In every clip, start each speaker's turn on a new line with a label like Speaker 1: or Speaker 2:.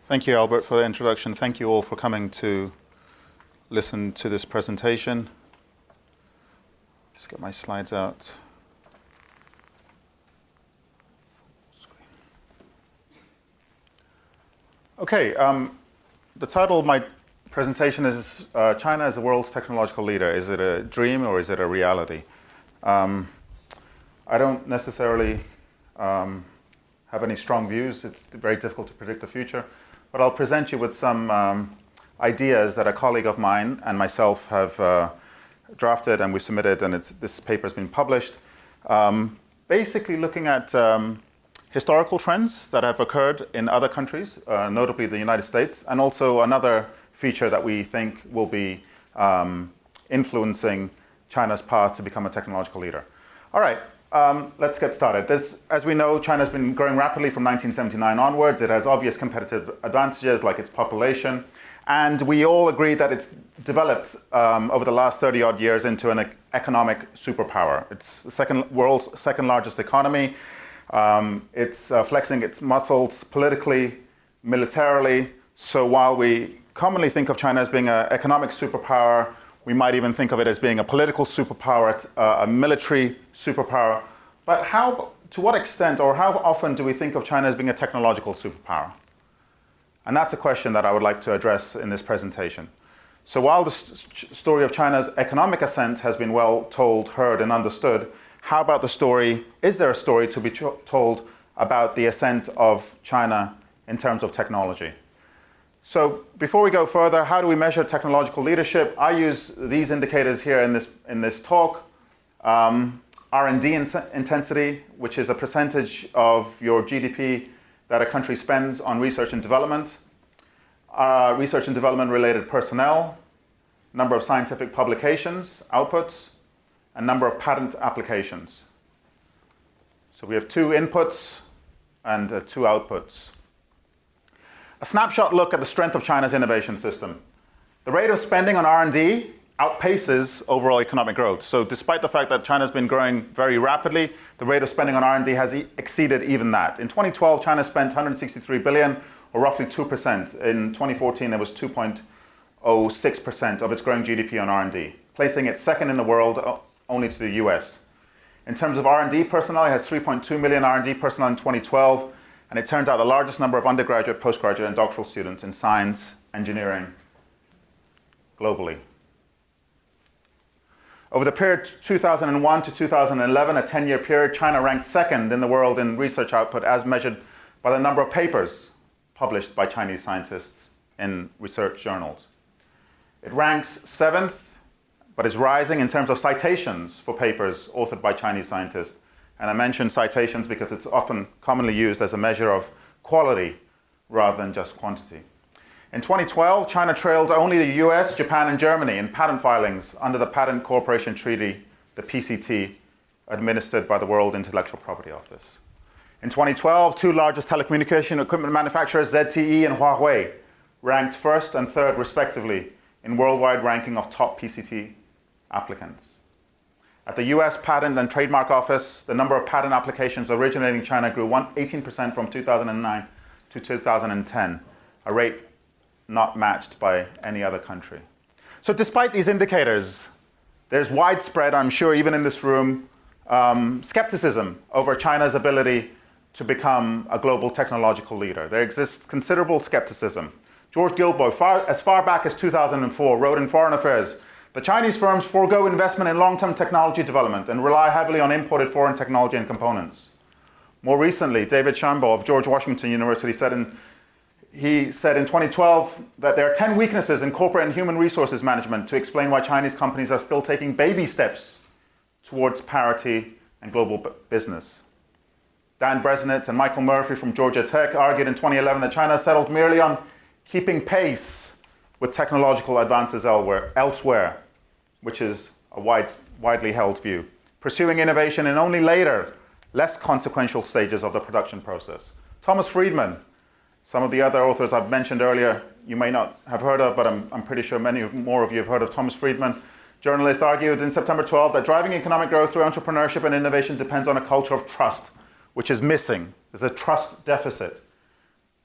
Speaker 1: Thank you, Albert, for the introduction. Thank you all for coming to listen to this presentation. Just get my slides out. Okay, the title of my presentation is China as the world's technological leader. Is it a dream or is it a reality? I don't necessarily have any strong views. It's very difficult to predict the future. But I'll present you with some ideas that a colleague of mine and myself have drafted and we submitted, and this paper has been published. Basically looking at historical trends that have occurred in other countries, notably the United States, and also another feature that we think will be influencing China's path to become a technological leader. All right. Let's get started. As we know, China's been growing rapidly from 1979 onwards. It has obvious competitive advantages like its population. And we all agree that it's developed over the last 30-odd years into an economic superpower. It's the world's second largest economy. It's flexing its muscles politically, militarily. So while we commonly think of China as being an economic superpower, we might even think of it as being a political superpower, a military superpower. But to what extent or how often do we think of China as being a technological superpower? And that's a question that I would like to address in this presentation. So while the story of China's economic ascent has been well told, heard, and understood, how about the story, is there a story to be told about the ascent of China in terms of technology? So before we go further, how do we measure technological leadership? I use these indicators here in this talk. R&D intensity, which is a percentage of your GDP that a country spends on research and development. Research and development related personnel, number of scientific publications, outputs, and number of patent applications. So we have 2 inputs and 2 outputs. A snapshot look at the strength of China's innovation system. The rate of spending on R&D outpaces overall economic growth. So despite the fact that China's been growing very rapidly, the rate of spending on R&D has exceeded even that. In 2012, China spent 163 billion, or roughly 2%. In 2014, it was 2.06% of its growing GDP on R&D, placing it second in the world only to the US. In terms of R&D personnel, it has 3.2 million R&D personnel in 2012, and it turns out the largest number of undergraduate, postgraduate, and doctoral students in science, engineering, globally. Over the period 2001 to 2011, a 10-year period, China ranked second in the world in research output as measured by the number of papers published by Chinese scientists in research journals. It ranks 7th, but is rising in terms of citations for papers authored by Chinese scientists. And I mention citations because it's often commonly used as a measure of quality rather than just quantity. In 2012, China trailed only the US, Japan, and Germany in patent filings under the Patent Cooperation Treaty, the PCT, administered by the World Intellectual Property Office. In 2012, 2 largest telecommunication equipment manufacturers, ZTE and Huawei, ranked 1st and 3rd respectively in worldwide ranking of top PCT applicants. At the US Patent and Trademark Office, the number of patent applications originating in China grew 18% from 2009 to 2010, a rate not matched by any other country. So despite these indicators, there's widespread, I'm sure even in this room, skepticism over China's ability to become a global technological leader. There exists considerable skepticism. George Guilbeau, as far back as 2004, wrote in Foreign Affairs, "The Chinese firms forego investment in long-term technology development and rely heavily on imported foreign technology and components." More recently, David Shambaugh of George Washington University said in 2012 that there are 10 weaknesses in corporate and human resources management to explain why Chinese companies are still taking baby steps towards parity and global business. Dan Bresnitz and Michael Murphy from Georgia Tech argued in 2011 that China settled merely on keeping pace with technological advances elsewhere, which is a widely held view, pursuing innovation in only later, less consequential stages of the production process. Thomas Friedman, some of the other authors I've mentioned earlier, you may not have heard of, but I'm pretty sure many more of you have heard of Thomas Friedman. Journalist argued in September 12 that driving economic growth through entrepreneurship and innovation depends on a culture of trust, which is missing. There's a trust deficit,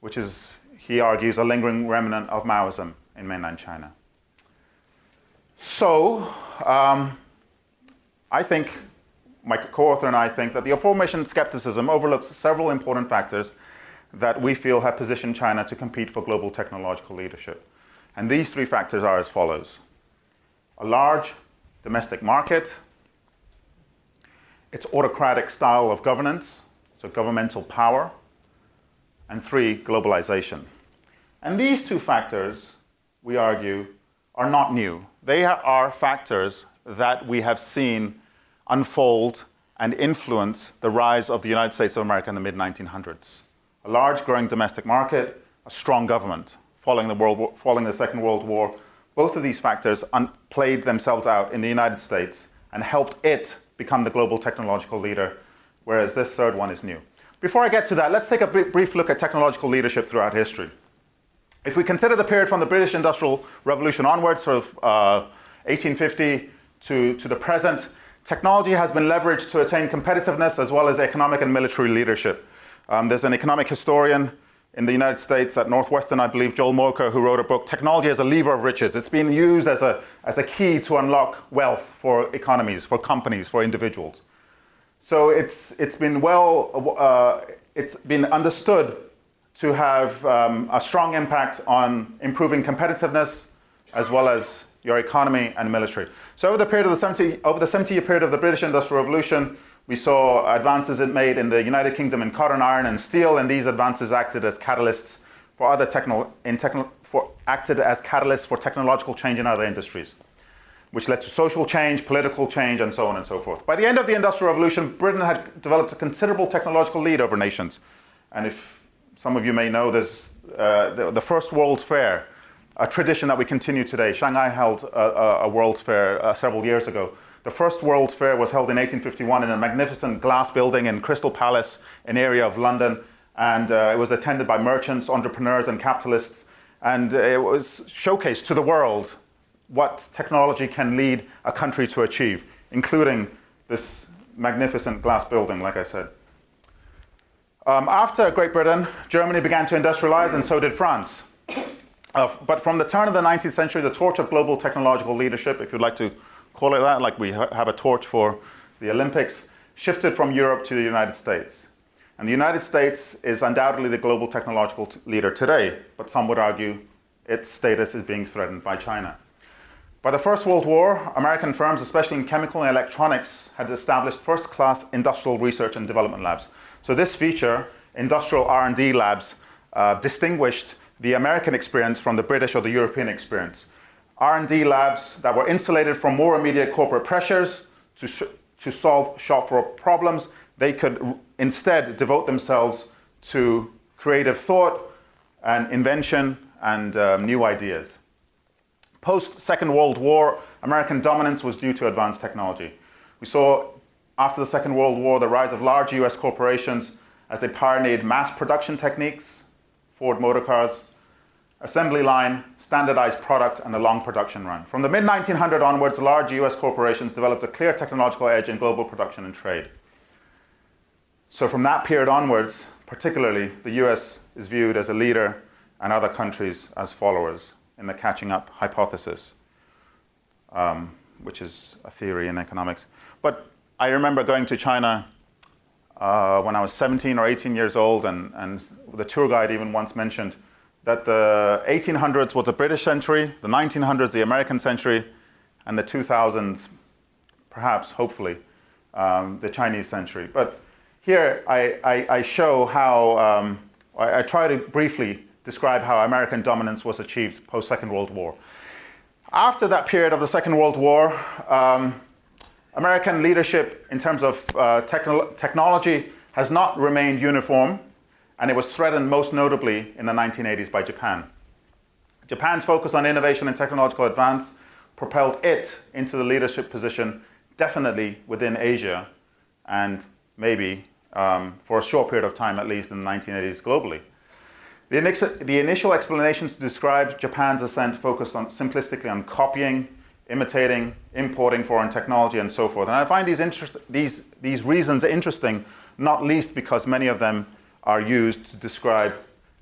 Speaker 1: which is he argues, a lingering remnant of Maoism in mainland China. So, I think, my co-author and I think that the aforementioned skepticism overlooks several important factors that we feel have positioned China to compete for global technological leadership. And these three factors are as follows: a large domestic market, its autocratic style of governance, so governmental power, and three, globalization. And these two factors, we argue, are not new. They are factors that we have seen unfold and influence the rise of the United States of America in the mid-1900s. A large growing domestic market, a strong government. Following the Second World War, both of these factors played themselves out in the United States and helped it become the global technological leader, whereas this third one is new. Before I get to that, let's take a brief look at technological leadership throughout history. If we consider the period from the British Industrial Revolution onwards, sort of 1850 to the present, technology has been leveraged to attain competitiveness as well as economic and military leadership. There's an economic historian in the United States at Northwestern, I believe, Joel Mokyr, who wrote a book, Technology as a Lever of Riches. It's been used as a key to unlock wealth for economies, for companies, for individuals. So it's been understood to have a strong impact on improving competitiveness as well as your economy and military. So over the 70-year period of the British Industrial Revolution, we saw advances it made in the United Kingdom in cotton, iron, and steel, and these advances acted as catalysts for technological change in other industries, which led to social change, political change, and so on and so forth. By the end of the Industrial Revolution, Britain had developed a considerable technological lead over nations. And if some of you may know, there's the First World's Fair, a tradition that we continue today. Shanghai held a World's Fair several years ago. The first World's Fair was held in 1851 in a magnificent glass building in Crystal Palace, an area of London, and it was attended by merchants, entrepreneurs, and capitalists, and it was showcased to the world what technology can lead a country to achieve, including this magnificent glass building, like I said. After Great Britain, Germany began to industrialize, and so did France. But from the turn of the 19th century, the torch of global technological leadership, if you'd like to call it that, like we have a torch for the Olympics, shifted from Europe to the United States. And the United States is undoubtedly the global technological leader today, but some would argue its status is being threatened by China. By the First World War, American firms, especially in chemical and electronics, had established first-class industrial research and development labs. So this feature, industrial R&D labs, distinguished the American experience from the British or the European experience. R&D labs that were insulated from more immediate corporate pressures to solve shop floor problems. They could instead devote themselves to creative thought and invention and new ideas. Post-Second World War, American dominance was due to advanced technology. We saw after the Second World War the rise of large US corporations as they pioneered mass production techniques, Ford Motor Cars, assembly line, standardized product, and the long production run. From the mid-1900s onwards, large US corporations developed a clear technological edge in global production and trade. So from that period onwards, particularly, the US is viewed as a leader and other countries as followers in the catching up hypothesis, which is a theory in economics. But I remember going to China when I was 17 or 18 years old, and the tour guide even once mentioned that the 1800s was the British century, the 1900s the American century, and the 2000s, perhaps, hopefully, the Chinese century. But here I show how, I try to briefly describe how American dominance was achieved post-Second World War. After that period of the Second World War, American leadership in terms of technology has not remained uniform, and it was threatened most notably in the 1980s by Japan. Japan's focus on innovation and technological advance propelled it into the leadership position, definitely within Asia, and maybe for a short period of time, at least in the 1980s globally. The initial explanations to describe Japan's ascent focused on simplistically on copying, imitating, importing foreign technology, and so forth. And I find these reasons interesting, not least because many of them are used to describe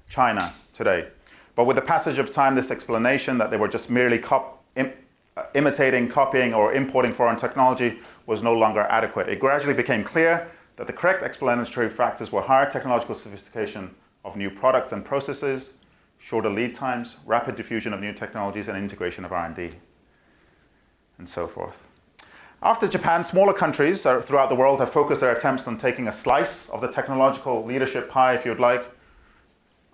Speaker 1: China today. But with the passage of time, this explanation that they were just merely imitating, copying, or importing foreign technology was no longer adequate. It gradually became clear that the correct explanatory factors were higher technological sophistication of new products and processes, shorter lead times, rapid diffusion of new technologies, and integration of R&D, and so forth. After Japan, smaller countries throughout the world have focused their attempts on taking a slice of the technological leadership pie, if you'd like.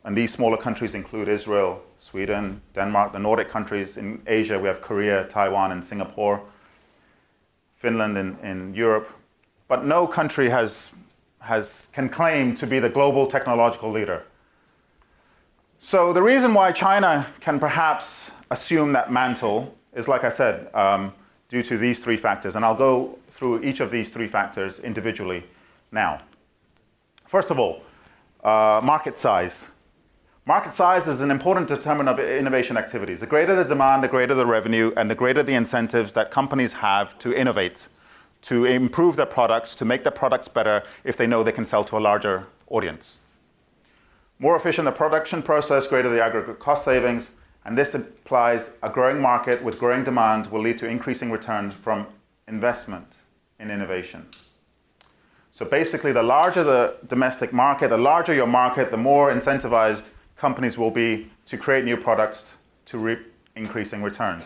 Speaker 1: And these smaller countries include Israel, Sweden, Denmark, the Nordic countries. In Asia, we have Korea, Taiwan, and Singapore. Finland in Europe. But no country can claim to be the global technological leader. So the reason why China can perhaps assume that mantle is, like I said, due to these three factors. And I'll go through each of these three factors individually now. First of all, market size. Market size is an important determinant of innovation activities. The greater the demand, the greater the revenue, and the greater the incentives that companies have to innovate, to improve their products, to make their products better if they know they can sell to a larger audience. More efficient the production process, greater the aggregate cost savings, and this implies a growing market with growing demand will lead to increasing returns from investment in innovation. So basically, the larger the domestic market, the larger your market, the more incentivized companies will be to create new products to reap increasing returns.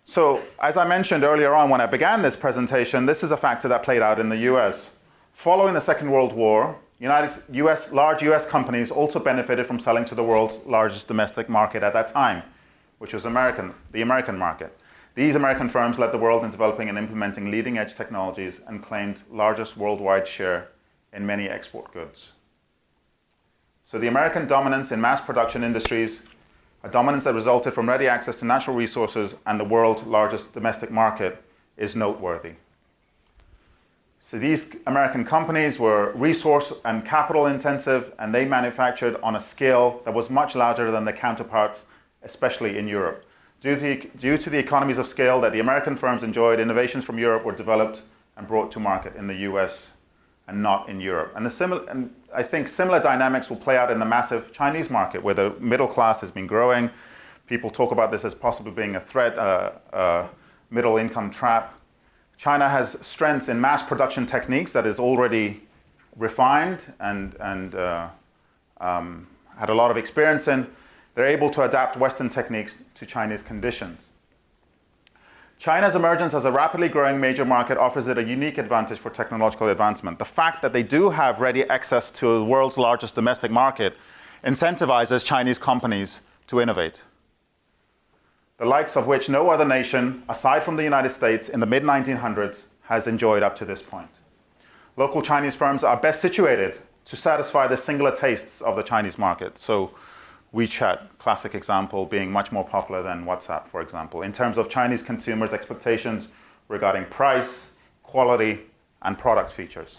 Speaker 1: So, as I mentioned earlier on when I began this presentation, this is a factor that played out in the US. Following the Second World War, large US companies also benefited from selling to the world's largest domestic market at that time, which was the American market. These American firms led the world in developing and implementing leading-edge technologies and claimed largest worldwide share in many export goods. So the American dominance in mass production industries, a dominance that resulted from ready access to natural resources and the world's largest domestic market, is noteworthy. So these American companies were resource and capital intensive, and they manufactured on a scale that was much larger than their counterparts, especially in Europe. Due to the economies of scale that the American firms enjoyed, innovations from Europe were developed and brought to market in the US and not in Europe. And I think similar dynamics will play out in the massive Chinese market, where the middle class has been growing. People talk about this as possibly being a threat, a middle income trap. China has strengths in mass production techniques that is already refined and had a lot of experience in. They're able to adapt Western techniques to Chinese conditions. China's emergence as a rapidly growing major market offers it a unique advantage for technological advancement. The fact that they do have ready access to the world's largest domestic market incentivizes Chinese companies to innovate, the likes of which no other nation, aside from the United States in the mid-1900s, has enjoyed up to this point. Local Chinese firms are best situated to satisfy the singular tastes of the Chinese market. So WeChat, classic example, being much more popular than WhatsApp, for example, in terms of Chinese consumers' expectations regarding price, quality, and product features.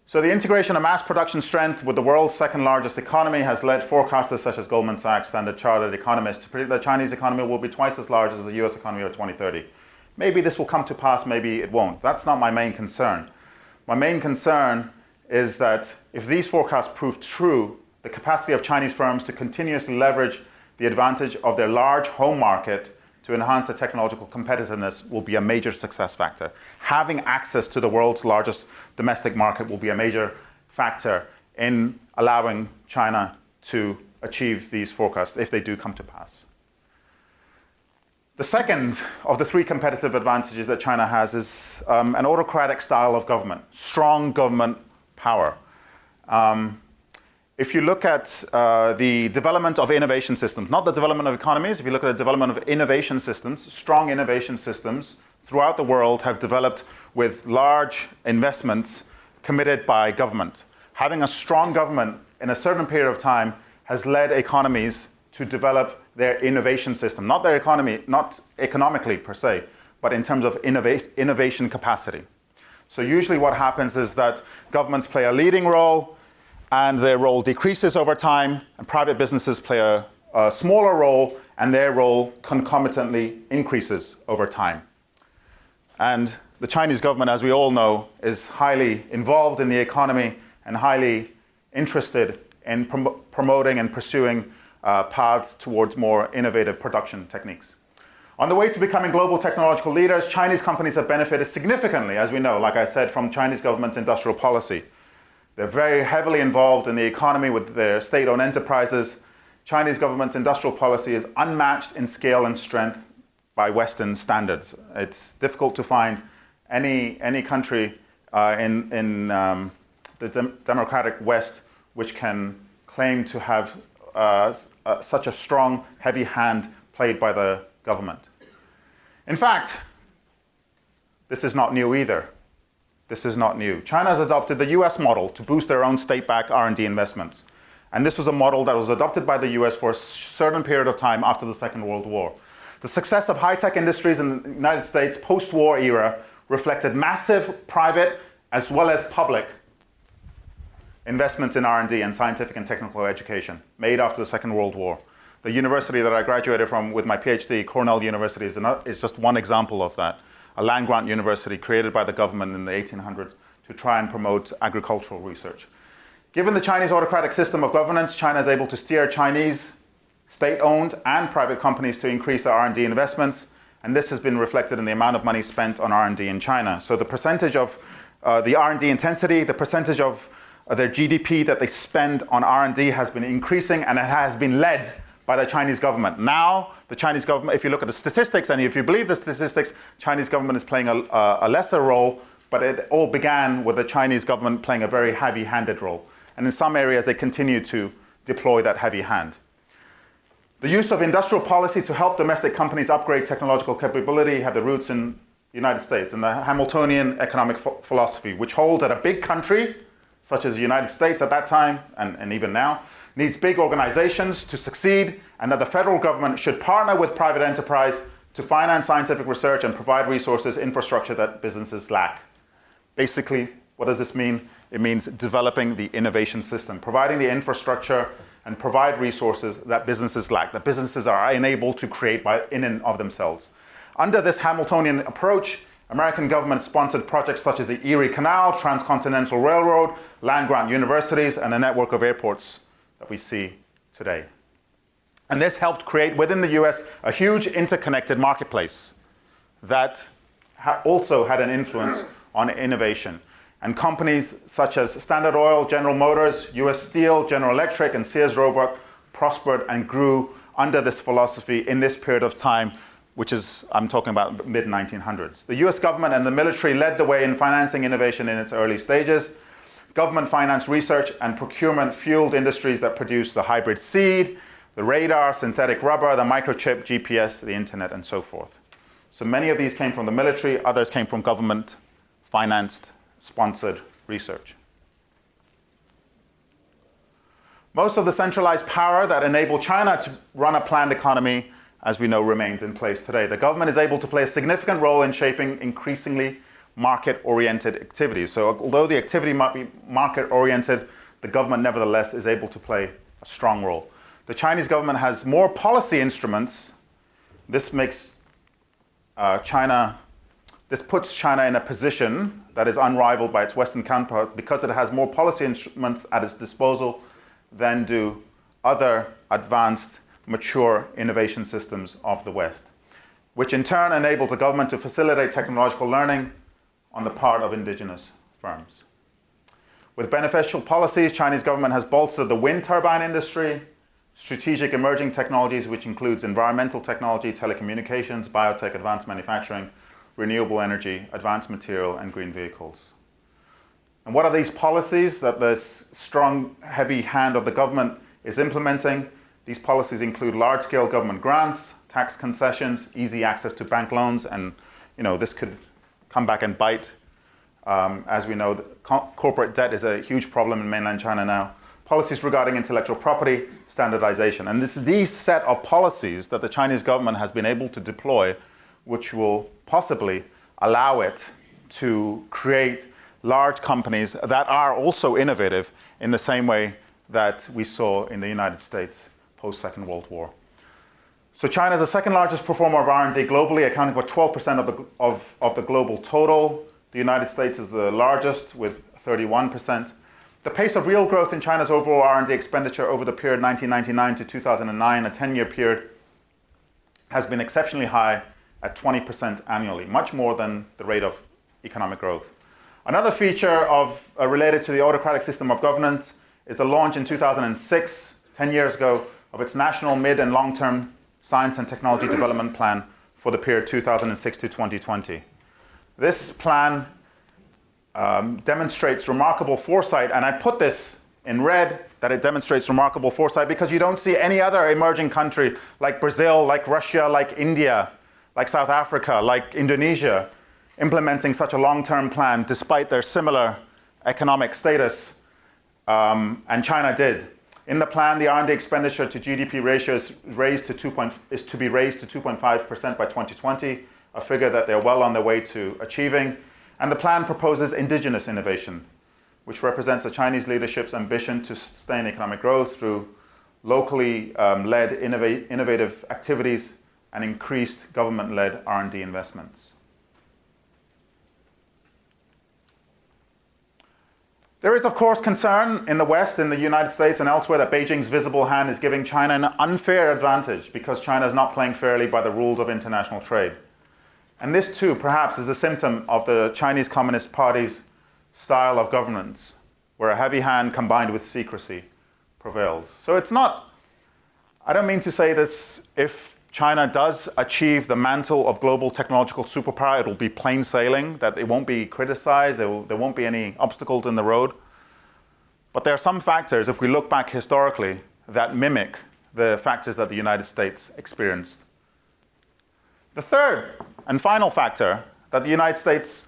Speaker 1: So the integration of mass production strength with the world's second largest economy has led forecasters such as Goldman Sachs, Standard Chartered economists to predict that the Chinese economy will be twice as large as the US economy of 2030. Maybe this will come to pass, maybe it won't. That's not my main concern. My main concern is that if these forecasts prove true, the capacity of Chinese firms to continuously leverage the advantage of their large home market to enhance their technological competitiveness will be a major success factor. Having access to the world's largest domestic market will be a major factor in allowing China to achieve these forecasts if they do come to pass. The second of the three competitive advantages that China has is an autocratic style of government, strong government power. If you look at the development of innovation systems, not the development of economies, if you look at the development of innovation systems, strong innovation systems throughout the world have developed with large investments committed by government. Having a strong government in a certain period of time has led economies to develop their innovation system, not their economy, not economically per se, but in terms of innovation capacity. So usually what happens is that governments play a leading role and their role decreases over time, and private businesses play a smaller role and their role concomitantly increases over time. And the Chinese government, as we all know, is highly involved in the economy and highly interested in promoting and pursuing paths towards more innovative production techniques. On the way to becoming global technological leaders, Chinese companies have benefited significantly, as we know, like I said, from Chinese government's industrial policy. They're very heavily involved in the economy with their state-owned enterprises. Chinese government's industrial policy is unmatched in scale and strength by Western standards. It's difficult to find any country in the democratic West which can claim to have such a strong, heavy hand played by the government. In fact, this is not new either. This is not new. China has adopted the US model to boost their own state-backed R&D investments. And this was a model that was adopted by the US for a certain period of time after the Second World War. The success of high-tech industries in the United States post-war era reflected massive private as well as public investments in R&D and scientific and technical education made after the Second World War. The university that I graduated from with my PhD, Cornell University, is just one example of that. A land-grant university created by the government in the 1800s to try and promote agricultural research. Given the Chinese autocratic system of governance, China is able to steer Chinese state-owned and private companies to increase their R&D investments, and this has been reflected in the amount of money spent on R&D in China. So the percentage of the R&D intensity, the percentage of their GDP that they spend on R&D has been increasing, and it has been led by the Chinese government. Now, the Chinese government, if you look at the statistics, and if you believe the statistics, Chinese government is playing a lesser role, but it all began with the Chinese government playing a very heavy-handed role. And in some areas, they continue to deploy that heavy hand. The use of industrial policy to help domestic companies upgrade technological capability have the roots in the United States, in the Hamiltonian economic philosophy, which holds that a big country, such as the United States at that time, and even now, needs big organizations to succeed, and that the federal government should partner with private enterprise to finance scientific research and provide resources, infrastructure that businesses lack. Basically, what does this mean? It means developing the innovation system, providing the infrastructure and provide resources that businesses lack, that businesses are unable to create in and of themselves. Under this Hamiltonian approach, American government sponsored projects such as the Erie Canal, Transcontinental Railroad, land-grant universities, and a network of airports that we see today. And this helped create within the US a huge interconnected marketplace that also had an influence on innovation. And companies such as Standard Oil, General Motors, US Steel, General Electric, and Sears Roebuck prospered and grew under this philosophy in this period of time, which is, I'm talking about mid-1900s. The US government and the military led the way in financing innovation in its early stages. Government financed research and procurement fueled industries that produced the hybrid seed, the radar, synthetic rubber, the microchip, GPS, the internet, and so forth. So many of these came from the military, others came from government financed, sponsored research. Most of the centralized power that enabled China to run a planned economy, as we know, remains in place today. The government is able to play a significant role in shaping increasingly market-oriented activities. So although the activity might be market-oriented, the government nevertheless is able to play a strong role. The Chinese government has more policy instruments. This makes this puts China in a position that is unrivaled by its Western counterpart because it has more policy instruments at its disposal than do other advanced, mature innovation systems of the West, which in turn enables the government to facilitate technological learning on the part of indigenous firms. With beneficial policies, Chinese government has bolstered the wind turbine industry, strategic emerging technologies, which includes environmental technology, telecommunications, biotech, advanced manufacturing, renewable energy, advanced material, and green vehicles. And what are these policies that this strong, heavy hand of the government is implementing? These policies include large-scale government grants, tax concessions, easy access to bank loans, and this could come back and bite. As we know, corporate debt is a huge problem in mainland China now. Policies regarding intellectual property, standardization. And it's these set of policies that the Chinese government has been able to deploy, which will possibly allow it to create large companies that are also innovative in the same way that we saw in the United States post-Second World War. So China is the second largest performer of R&D globally, accounting for 12% of the global total. The United States is the largest with 31%. The pace of real growth in China's overall R&D expenditure over the period 1999 to 2009, a 10-year period, has been exceptionally high at 20% annually, much more than the rate of economic growth. Another feature related to the autocratic system of governance is the launch in 2006, 10 years ago, of its national mid and long-term science and technology development plan for the period 2006 to 2020. This plan demonstrates remarkable foresight, and I put this in red, that it demonstrates remarkable foresight because you don't see any other emerging country like Brazil, like Russia, like India, like South Africa, like Indonesia, implementing such a long-term plan despite their similar economic status, and China did. In the plan, the R&D expenditure to GDP ratio is to be raised to 2.5% by 2020, a figure that they're well on their way to achieving. And the plan proposes indigenous innovation, which represents the Chinese leadership's ambition to sustain economic growth through locally led innovative activities and increased government-led R&D investments. There is, of course, concern in the West, in the United States and elsewhere, that Beijing's visible hand is giving China an unfair advantage because China is not playing fairly by the rules of international trade. And this, too, perhaps, is a symptom of the Chinese Communist Party's style of governance, where a heavy hand combined with secrecy prevails. So it's not, I don't mean to say this, if China does achieve the mantle of global technological superpower, it'll be plain sailing, that it won't be criticized, there won't be any obstacles in the road. But there are some factors, if we look back historically, that mimic the factors that the United States experienced. The third and final factor that the United States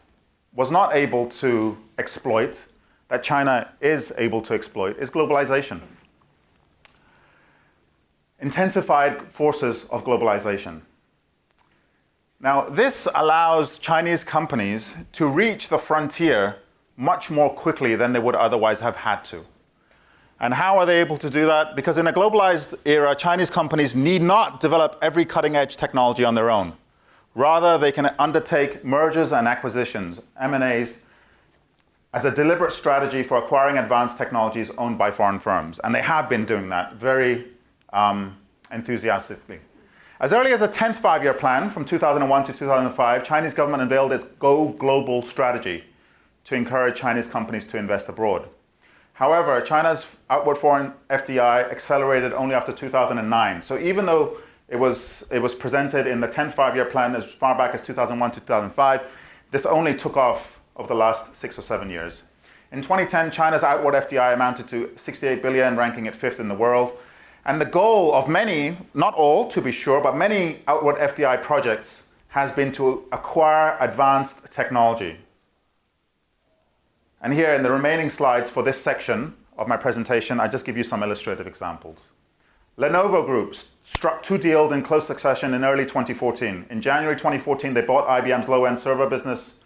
Speaker 1: was not able to exploit, that China is able to exploit, is globalization. Intensified forces of globalization. Now, this allows Chinese companies to reach the frontier much more quickly than they would otherwise have had to. And how are they able to do that? Because in a globalized era, Chinese companies need not develop every cutting-edge technology on their own. Rather, they can undertake mergers and acquisitions, M&As, as a deliberate strategy for acquiring advanced technologies owned by foreign firms. And they have been doing that very enthusiastically. As early as the 10th five-year plan from 2001 to 2005, Chinese government unveiled its Go Global strategy to encourage Chinese companies to invest abroad. However, China's outward foreign FDI accelerated only after 2009. So even though it was presented in the 10th five-year plan as far back as 2001 to 2005, this only took off over the last 6 or 7 years. In 2010, China's outward FDI amounted to 68 billion, ranking it 5th in the world. And the goal of many, not all to be sure, but many outward FDI projects has been to acquire advanced technology. And here in the remaining slides for this section of my presentation, I just give you some illustrative examples. Lenovo Group struck 2 deals in close succession in early 2014. In January 2014, they bought IBM's low-end server business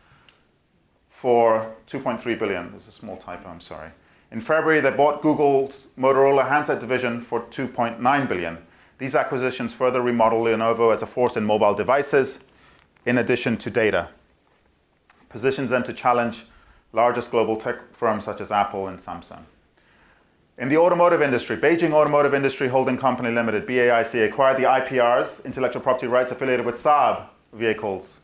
Speaker 1: for 2.3 billion. There's a small typo, I'm sorry. In February, they bought Google's Motorola handset division for 2.9 billion. These acquisitions further remodel Lenovo as a force in mobile devices, in addition to data. Positions them to challenge largest global tech firms such as Apple and Samsung. In the automotive industry, Beijing Automotive Industry Holding Company Limited, BAIC, acquired the IPRs, intellectual property rights affiliated with Saab vehicles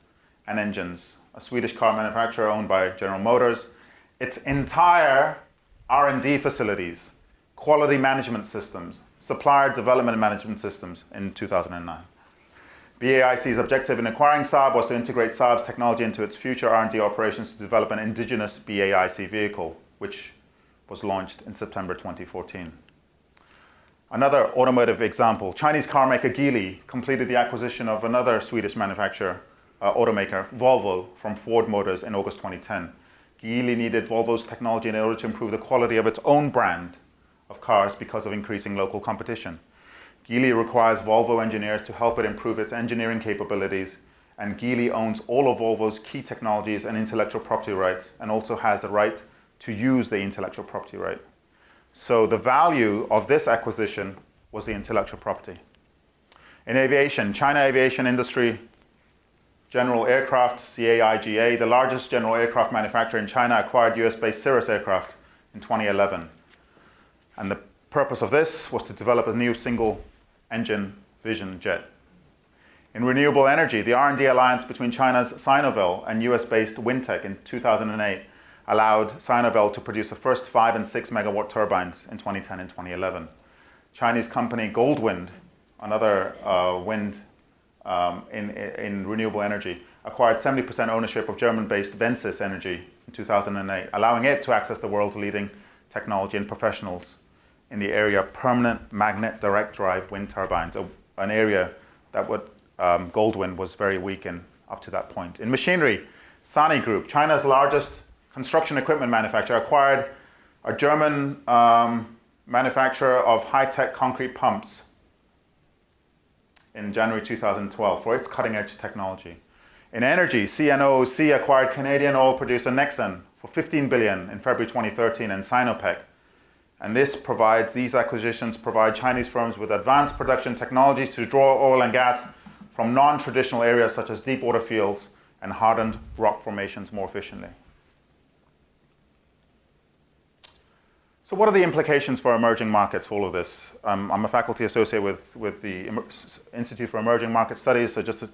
Speaker 1: and engines, a Swedish car manufacturer owned by General Motors. Its entire R&D facilities, quality management systems, supplier development management systems in 2009. BAIC's objective in acquiring Saab was to integrate Saab's technology into its future R&D operations to develop an indigenous BAIC vehicle, which was launched in September 2014. Another automotive example, Chinese car maker Geely completed the acquisition of another Swedish manufacturer, automaker, Volvo, from Ford Motors in August 2010. Geely needed Volvo's technology in order to improve the quality of its own brand of cars because of increasing local competition. Geely requires Volvo engineers to help it improve its engineering capabilities, and Geely owns all of Volvo's key technologies and intellectual property rights, and also has the right to use the intellectual property right. So the value of this acquisition was the intellectual property. In aviation, China Aviation Industry General Aircraft, CAIGA, the largest general aircraft manufacturer in China, acquired US-based Cirrus Aircraft in in 2011. And the purpose of this was to develop a new single-engine Vision jet. In renewable energy, the R&D alliance between China's Sinovel and US-based Wintec in 2008 allowed Sinovel to produce the first 5 and 6 megawatt turbines in 2010 and 2011. Chinese company Goldwind, another wind in renewable energy, acquired 70% ownership of German-based Vensis Energy in 2008, allowing it to access the world's leading technology and professionals in the area of permanent magnet direct drive wind turbines, an area that Goldwind was very weak in up to that point. In machinery, Sany Group, China's largest construction equipment manufacturer, acquired a German manufacturer of high-tech concrete pumps in January 2012 for its cutting-edge technology. In energy, CNOOC acquired Canadian oil producer Nexen for $15 billion in February 2013 and Sinopec. And these acquisitions provide Chinese firms with advanced production technologies to draw oil and gas from non-traditional areas such as deep water fields and hardened rock formations more efficiently. So what are the implications for emerging markets for all of this? I'm a faculty associate with the Institute for Emerging Market Studies, so just a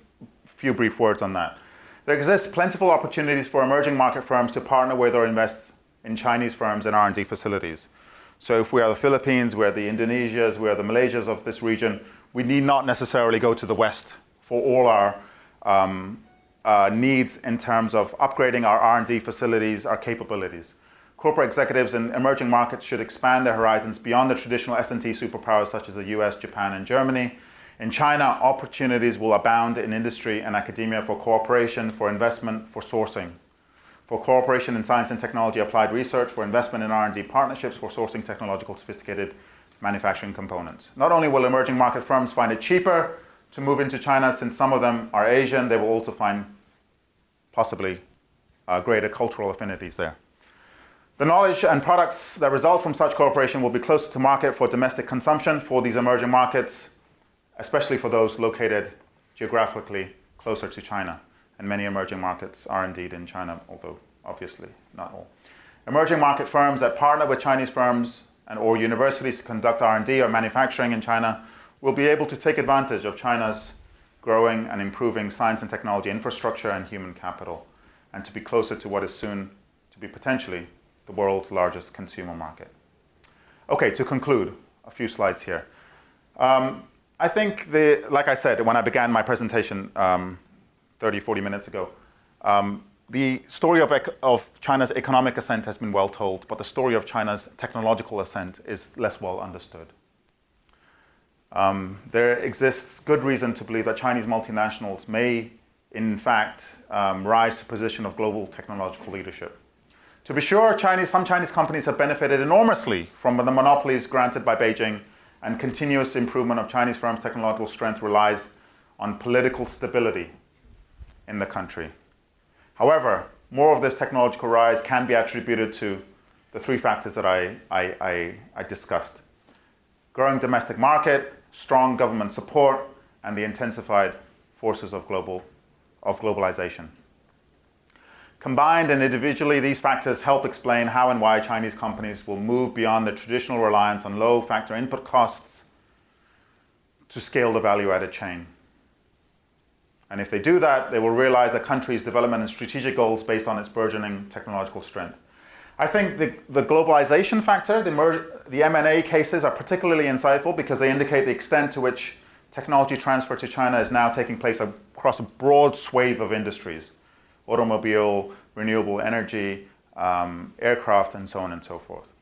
Speaker 1: few brief words on that. There exists plentiful opportunities for emerging market firms to partner with or invest in Chinese firms and R&D facilities. So if we are the Philippines, we are the Indonesias, we are the Malaysias of this region, we need not necessarily go to the West for all our needs in terms of upgrading our R&D facilities, our capabilities. Corporate executives in emerging markets should expand their horizons beyond the traditional S&T superpowers such as the US, Japan, and Germany. In China, opportunities will abound in industry and academia for cooperation, for investment, for sourcing. For cooperation in science and technology applied research, for investment in R&D partnerships, for sourcing technological sophisticated manufacturing components. Not only will emerging market firms find it cheaper to move into China, since some of them are Asian, they will also find possibly greater cultural affinities there. The knowledge and products that result from such cooperation will be closer to market for domestic consumption for these emerging markets, especially for those located geographically closer to China. And many emerging markets are indeed in China, although obviously not all. Emerging market firms that partner with Chinese firms or universities to conduct R&D or manufacturing in China will be able to take advantage of China's growing and improving science and technology infrastructure and human capital, and to be closer to what is soon to be potentially the world's largest consumer market. Okay, to conclude, a few slides here. I think, like I said when I began my presentation 30, 40 minutes ago, the story of China's economic ascent has been well told, but the story of China's technological ascent is less well understood. There exists good reason to believe that Chinese multinationals may, in fact, rise to a position of global technological leadership. To be sure, some Chinese companies have benefited enormously from the monopolies granted by Beijing, and continuous improvement of Chinese firms' technological strength relies on political stability in the country. However, more of this technological rise can be attributed to the three factors that I discussed: growing domestic market, strong government support, and the intensified forces of globalization. Combined and individually, these factors help explain how and why Chinese companies will move beyond the traditional reliance on low factor input costs to scale the value-added chain. And if they do that, they will realize the country's development and strategic goals based on its burgeoning technological strength. I think the globalization factor, the M&A cases are particularly insightful because they indicate the extent to which technology transfer to China is now taking place across a broad swathe of industries: automobile, renewable energy, aircraft, and so on and so forth.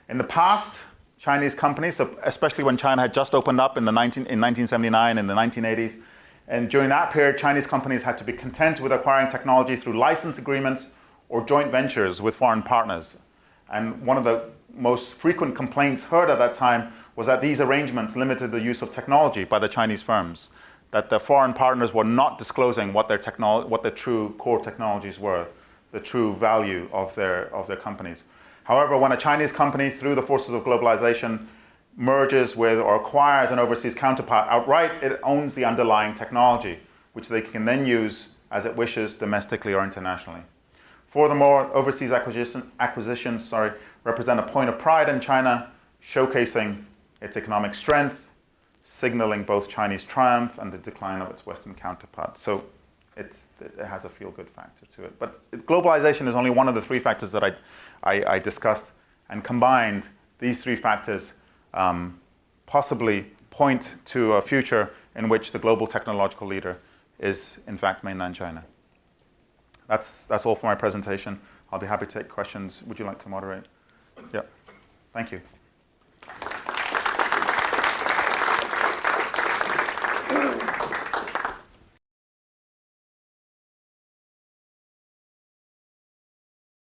Speaker 1: In the past, Chinese companies, especially when China had just opened up in 1979 and the 1980s, and during that period, Chinese companies had to be content with acquiring technology through license agreements or joint ventures with foreign partners. And one of the most frequent complaints heard at that time was that these arrangements limited the use of technology by the Chinese firms, that the foreign partners were not disclosing what their true core technologies were, the true value of their companies. However, when a Chinese company, through the forces of globalization, merges with or acquires an overseas counterpart outright, it owns the underlying technology, which they can then use as it wishes domestically or internationally. Furthermore, overseas acquisitions represent a point of pride in China, showcasing its economic strength, signaling both Chinese triumph and the decline of its Western counterparts. So it has a feel-good factor to it. But globalization is only one of the three factors that I discussed, and combined, these three factors possibly point to a future in which the global technological leader is, in fact, mainland China. That's all for my presentation. I'll be happy to take questions. Would you like to moderate? Yeah. Thank you.